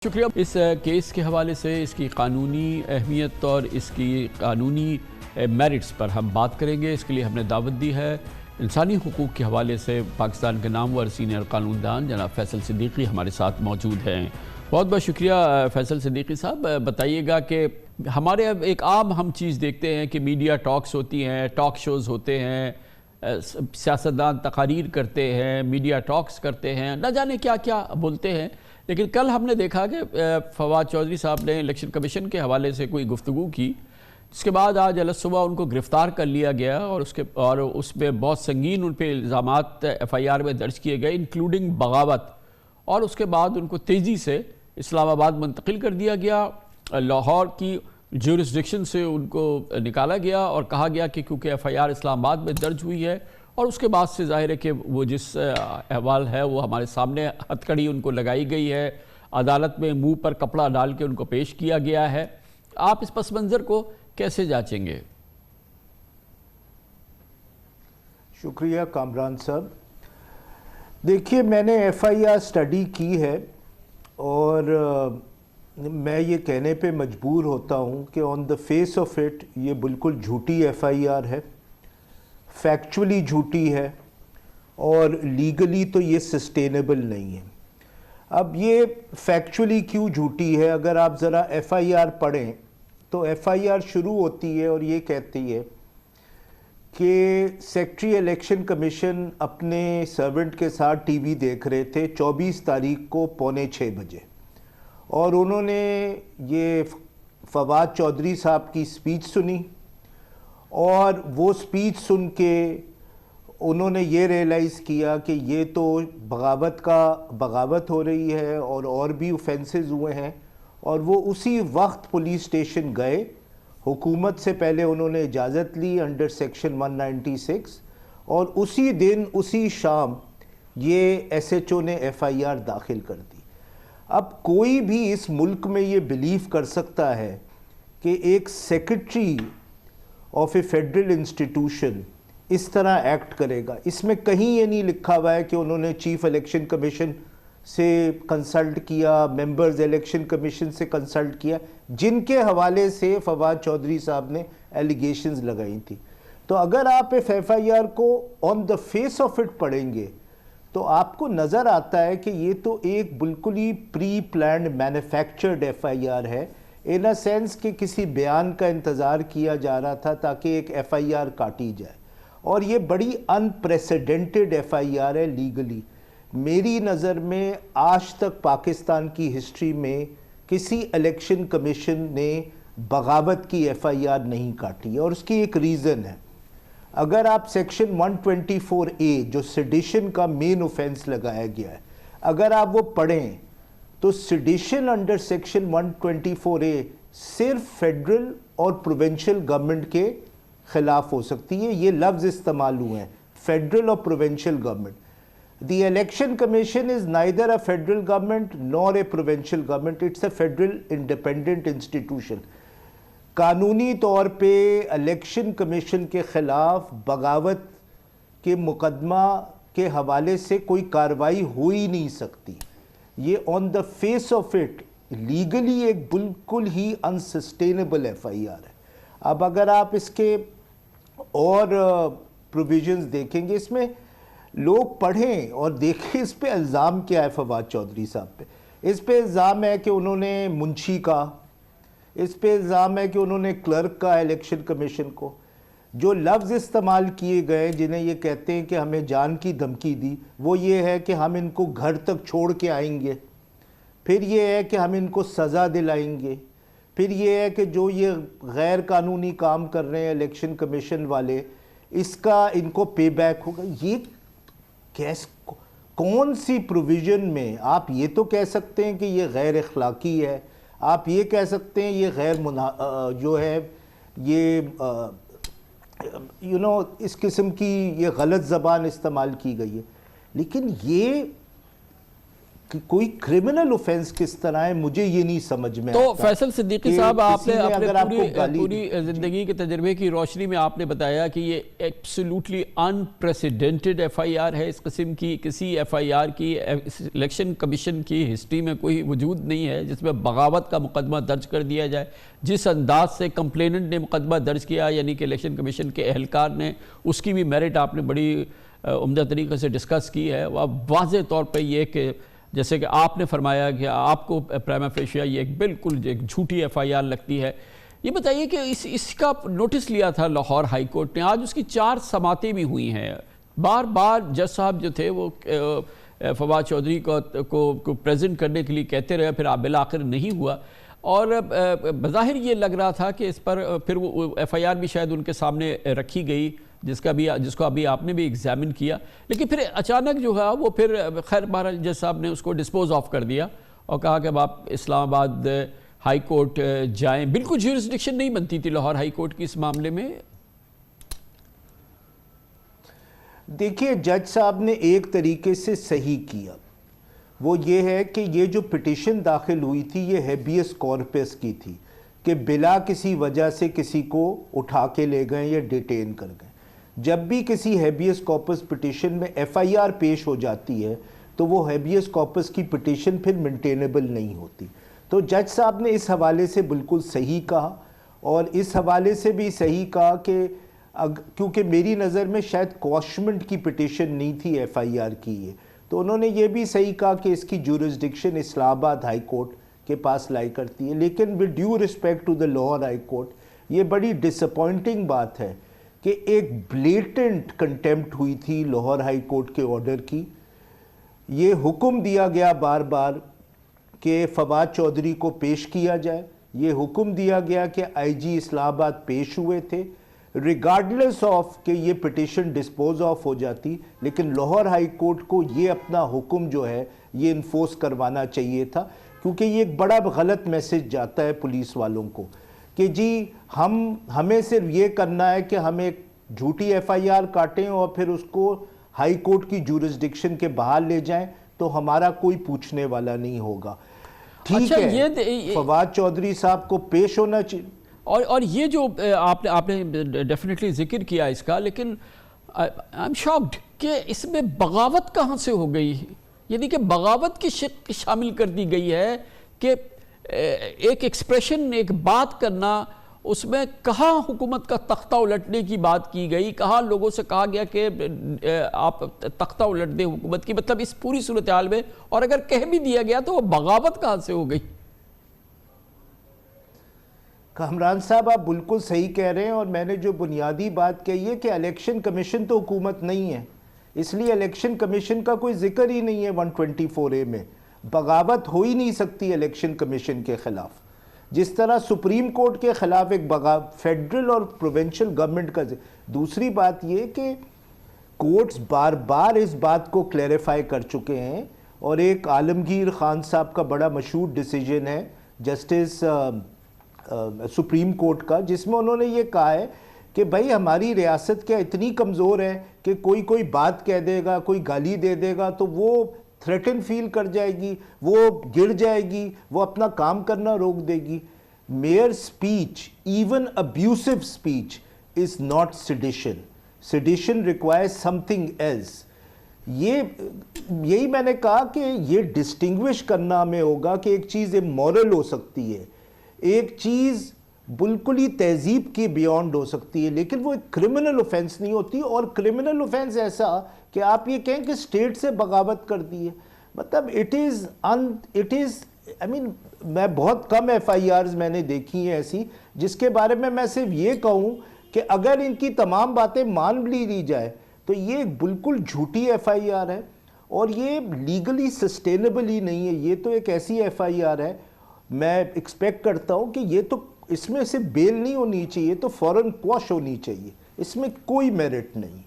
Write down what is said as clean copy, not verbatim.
شکریہ۔ اس کیس کے حوالے سے اس کی قانونی اہمیت اور اس کی قانونی میرٹس پر ہم بات کریں گے۔ اس کے لیے ہم نے دعوت دی ہے انسانی حقوق کے حوالے سے پاکستان کے نامور سینئر قانون دان جناب فیصل صدیقی ہمارے ساتھ موجود ہیں۔ بہت بہت شکریہ فیصل صدیقی صاحب۔ بتائیے گا کہ ہمارے اب ایک عام ہم چیز دیکھتے ہیں کہ میڈیا ٹاکس ہوتی ہیں، ٹاک شوز ہوتے ہیں، سیاستدان تقاریر کرتے ہیں، میڈیا ٹاکس کرتے ہیں، نہ جانے کیا کیا بولتے ہیں، لیکن کل ہم نے دیکھا کہ فواد چودھری صاحب نے الیکشن کمیشن کے حوالے سے کوئی گفتگو کی، جس کے بعد آج صبح ان کو گرفتار کر لیا گیا اور اس پہ بہت سنگین ان پہ الزامات ایف آئی آر میں درج کیے گئے انکلوڈنگ بغاوت، اور اس کے بعد ان کو تیزی سے اسلام آباد منتقل کر دیا گیا، لاہور کی جورسڈکشن سے ان کو نکالا گیا اور کہا گیا کہ کیونکہ ایف آئی آر اسلام آباد میں درج ہوئی ہے، اور اس کے بعد سے ظاہر ہے کہ وہ جس احوال ہے وہ ہمارے سامنے ہتھکڑی ان کو لگائی گئی ہے، عدالت میں منہ پر کپڑا ڈال کے ان کو پیش کیا گیا ہے۔ آپ اس پس منظر کو کیسے جانچیں گے؟ شکریہ کامران صاحب۔ دیکھیے، میں نے ایف آئی آر سٹڈی کی ہے اور میں یہ کہنے پہ مجبور ہوتا ہوں کہ آن دا فیس آف اٹ یہ بالکل جھوٹی ایف آئی آر ہے، فیکچولی جھوٹی ہے، اور لیگلی تو یہ سسٹینیبل نہیں ہے۔ اب یہ فیکچولی کیوں جھوٹی ہے؟ اگر آپ ذرا ایف آئی آر پڑھیں تو ایف آئی آر شروع ہوتی ہے اور یہ کہتی ہے کہ سیکریٹری الیکشن کمیشن اپنے سرونٹ کے ساتھ ٹی وی دیکھ رہے تھے 24 تاریخ کو 5:45 بجے، اور انہوں نے یہ فواد چودھری صاحب کی سپیچ سنی، اور وہ سپیچ سن کے انہوں نے یہ ریئلائز کیا کہ یہ تو بغاوت ہو رہی ہے اور بھی اوفینسز ہوئے ہیں، اور وہ اسی وقت پولیس اسٹیشن گئے۔ حکومت سے پہلے انہوں نے اجازت لی انڈر سیکشن 196، اور اسی دن اسی شام یہ ایس ایچ او نے ایف آئی آر داخل کر دی۔ اب کوئی بھی اس ملک میں یہ بلیو کر سکتا ہے کہ ایک secretary of a federal institution اس طرح ایکٹ کرے گا؟ اس میں کہیں یہ نہیں لکھا ہوا ہے کہ انہوں نے چیف الیکشن کمیشن سے کنسلٹ کیا، ممبرز الیکشن کمیشن سے کنسلٹ کیا، جن کے حوالے سے فواد چودھری صاحب نے ایلیگیشنز لگائی تھی۔ تو اگر آپ ایف آئی آر کو آن دا فیس آف اٹ پڑھیں گے تو آپ کو نظر آتا ہے کہ یہ تو ایک بالکل ہی pre planned manufactured F I R ہے، ان اے سینس کہ کسی بیان کا انتظار کیا جا رہا تھا تاکہ ایک ایف آئی آر کاٹی جائے، اور یہ بڑی انپریسیڈنٹڈ ایف آئی آر ہے لیگلی۔ میری نظر میں آج تک پاکستان کی ہسٹری میں کسی الیکشن کمیشن نے بغاوت کی ایف آئی آر نہیں کاٹی ہے، اور اس کی ایک ریزن ہے۔ اگر آپ سیکشن 124A جو سیڈیشن کا مین اوفینس لگایا گیا ہے، اگر آپ وہ پڑھیں تو سیڈیشن انڈر سیکشن 124A صرف فیڈرل اور پروونشل گورنمنٹ کے خلاف ہو سکتی ہے۔ یہ لفظ استعمال ہوئے ہیں، فیڈرل اور provincial government. The election commission is neither a federal government nor a provincial government, it's a federal independent institution۔ قانونی طور پہ الیکشن کمیشن کے خلاف بغاوت کے مقدمہ کے حوالے سے کوئی کارروائی ہو ہی نہیں سکتی۔ یہ on the face of it legally ایک بالکل ہی انسسٹینیبل ایف آئی آر ہے۔ اب اگر آپ اس کے اور پروویژنز دیکھیں گے، اس میں لوگ پڑھیں اور دیکھیں اس پہ الزام کیا ہے فواد چودھری صاحب پہ۔ اس پہ الزام ہے کہ انہوں نے منشی کا، اس پہ الزام ہے کہ انہوں نے کلرک کا الیکشن کمیشن کو۔ جو لفظ استعمال کیے گئے جنہیں یہ کہتے ہیں کہ ہمیں جان کی دھمکی دی، وہ یہ ہے کہ ہم ان کو گھر تک چھوڑ کے آئیں گے، پھر یہ ہے کہ ہم ان کو سزا دلائیں گے، پھر یہ ہے کہ جو یہ غیر قانونی کام کر رہے ہیں الیکشن کمیشن والے، اس کا ان کو پے بیک ہوگا۔ یہ کون سی پروویژن میں آپ یہ تو کہہ سکتے ہیں کہ یہ غیر اخلاقی ہے، آپ یہ کہہ سکتے ہیں یہ غیر جو ہے یہ اس قسم کی یہ غلط زبان استعمال کی گئی ہے، لیکن یہ کوئی کرمنل اوفینس کس طرح ہے مجھے یہ نہیں سمجھ میں تو آتا فیصل صدیقی کہ صاحب آپ نے کسی اپنے اگر آپ کو گالی پوری زندگی کے تجربے کی روشنی میں آپ نے بتایا کہ یہ absolutely unprecedented F I R ہے. اس قسم کی کسی ایف آئی آر کی الیکشن کمیشن کی ہسٹری میں کوئی وجود نہیں ہے جس میں بغاوت کا مقدمہ درج کر دیا جائے. جس انداز سے کمپلیننٹ نے مقدمہ درج کیا یعنی کہ الیکشن کمیشن کے اہلکار نے, اس کی بھی میرٹ آپ نے بڑی عمدہ طریقے سے ڈسکس کی ہے. واضح طور پہ یہ کہ جیسے کہ آپ نے فرمایا کہ آپ کو پرائما فیشیا یہ ایک بالکل ایک جھوٹی ایف آئی آر لگتی ہے. یہ بتائیے کہ اس کا نوٹس لیا تھا لاہور ہائی کورٹ نے, آج اس کی 4 سماعتیں بھی ہوئی ہیں. بار بار جج صاحب جو تھے وہ فواد چودھری کو پریزنٹ کرنے کے لیے کہتے رہے, پھر بالآخر نہیں ہوا. اور بظاہر یہ لگ رہا تھا کہ اس پر پھر وہ ایف آئی آر بھی شاید ان کے سامنے رکھی گئی جس کو ابھی آپ نے بھی ایگزامن کیا, لیکن پھر اچانک جو ہے وہ پھر خیر بہرحال جج صاحب نے اس کو ڈسپوز آف کر دیا اور کہا کہ اب آپ اسلام آباد ہائی کورٹ جائیں. بالکل جیورسڈکشن نہیں بنتی تھی لاہور ہائی کورٹ کی اس معاملے میں. دیکھیے جج صاحب نے ایک طریقے سے صحیح کیا, وہ یہ ہے کہ یہ جو پٹیشن داخل ہوئی تھی یہ ہیبیس کارپس کی تھی کہ بلا کسی وجہ سے کسی کو اٹھا کے لے گئے یا ڈیٹین کر گئے. جب بھی کسی ہیبیس کارپس پٹیشن میں ایف آئی آر پیش ہو جاتی ہے تو وہ ہیبیس کارپس کی پٹیشن پھر مینٹینیبل نہیں ہوتی. تو جج صاحب نے اس حوالے سے بالکل صحیح کہا, اور اس حوالے سے بھی صحیح کہا کہ کیونکہ میری نظر میں شاید کوشمنٹ کی پٹیشن نہیں تھی ایف آئی آر کی یہ, تو انہوں نے یہ بھی صحیح کہا کہ اس کی جورسڈکشن اسلام آباد ہائی کورٹ کے پاس لائی کرتی ہے. لیکن with due respect to the Lahore High Court یہ بڑی ڈس اپوائنٹنگ بات ہے کہ ایک بلیٹنٹ کنٹیمپٹ ہوئی تھی لاہور ہائی کورٹ کے آرڈر کی. یہ حکم دیا گیا بار بار کہ فواد چودھری کو پیش کیا جائے, یہ حکم دیا گیا کہ آئی جی اسلام آباد پیش ہوئے تھے ریگارڈلیس آف کہ یہ پٹیشن ڈسپوز آف ہو جاتی, لیکن لاہور ہائی کورٹ کو یہ اپنا حکم جو ہے یہ انفورس کروانا چاہیے تھا, کیونکہ یہ ایک بڑا غلط میسج جاتا ہے پولیس والوں کو کہ جی ہمیں صرف یہ کرنا ہے کہ ہم ایک جھوٹی ایف آئی آر کاٹیں اور پھر اس کو ہائی کورٹ کی جورسڈکشن کے باہر لے جائیں تو ہمارا کوئی پوچھنے والا نہیں ہوگا. ٹھیک ہے فواد چودھری صاحب کو پیش ہونا چاہیے. اور یہ جو آپ نے ڈیفینیٹلی ذکر کیا اس کا, لیکن آئی ایم شاکڈ کہ اس میں بغاوت کہاں سے ہو گئی, یعنی کہ بغاوت کی شق شامل کر دی گئی ہے کہ ایک ایکسپریشن ایک بات کرنا, اس میں کہاں حکومت کا تختہ الٹنے کی بات کی گئی, کہاں لوگوں سے کہا گیا کہ آپ تختہ الٹ دیں حکومت کی, مطلب اس پوری صورتحال میں, اور اگر کہہ بھی دیا گیا تو وہ بغاوت کہاں سے ہو گئی. کامران صاحب آپ بالکل صحیح کہہ رہے ہیں, اور میں نے جو بنیادی بات کہی ہے کہ الیکشن کمیشن تو حکومت نہیں ہے, اس لیے الیکشن کمیشن کا کوئی ذکر ہی نہیں ہے 124A میں. بغاوت ہو ہی نہیں سکتی الیکشن کمیشن کے خلاف, جس طرح سپریم کورٹ کے خلاف ایک فیڈرل اور پروونشل گورنمنٹ کا. دوسری بات یہ کہ کورٹس بار بار اس بات کو کلیریفائی کر چکے ہیں, اور ایک عالمگیر خان صاحب کا بڑا مشہور ڈیسیجن ہے جسٹس سپریم کورٹ کا, جس میں انہوں نے یہ کہا ہے کہ بھائی ہماری ریاست کیا اتنی کمزور ہے کہ کوئی بات کہہ دے گا, کوئی گالی دے دے گا تو وہ تھریٹن فیل کر جائے گی, وہ گر جائے گی, وہ اپنا کام کرنا روک دے گی. Mere speech, even abusive speech is not sedition. Sedition requires something else. یہی میں نے کہا کہ یہ ڈسٹنگوش کرنا ہمیں ہوگا کہ ایک چیز امورل ہو سکتی ہے, ایک چیز بالکل ہی تہذیب کی بیونڈ ہو سکتی ہے, لیکن وہ ایک کرمنل اوفینس نہیں ہوتی. اور کرمنل اوفینس ایسا کہ آپ یہ کہیں کہ اسٹیٹ سے بغاوت کر دی ہے, مطلب اٹ از I mean میں بہت کم ایف آئی آرز میں نے دیکھی ہیں ایسی جس کے بارے میں صرف یہ کہوں کہ اگر ان کی تمام باتیں مان لی جائے تو یہ بالکل جھوٹی ایف آئی آر ہے, اور یہ لیگلی سسٹینیبل ہی نہیں ہے. یہ تو ایک ایسی ایف آئی آر ہے, میں ایکسپیکٹ کرتا ہوں کہ یہ تو اس میں سے بیل نہیں ہونی چاہیے, تو فوراً کوش ہونی چاہیے, اس میں کوئی میرٹ نہیں.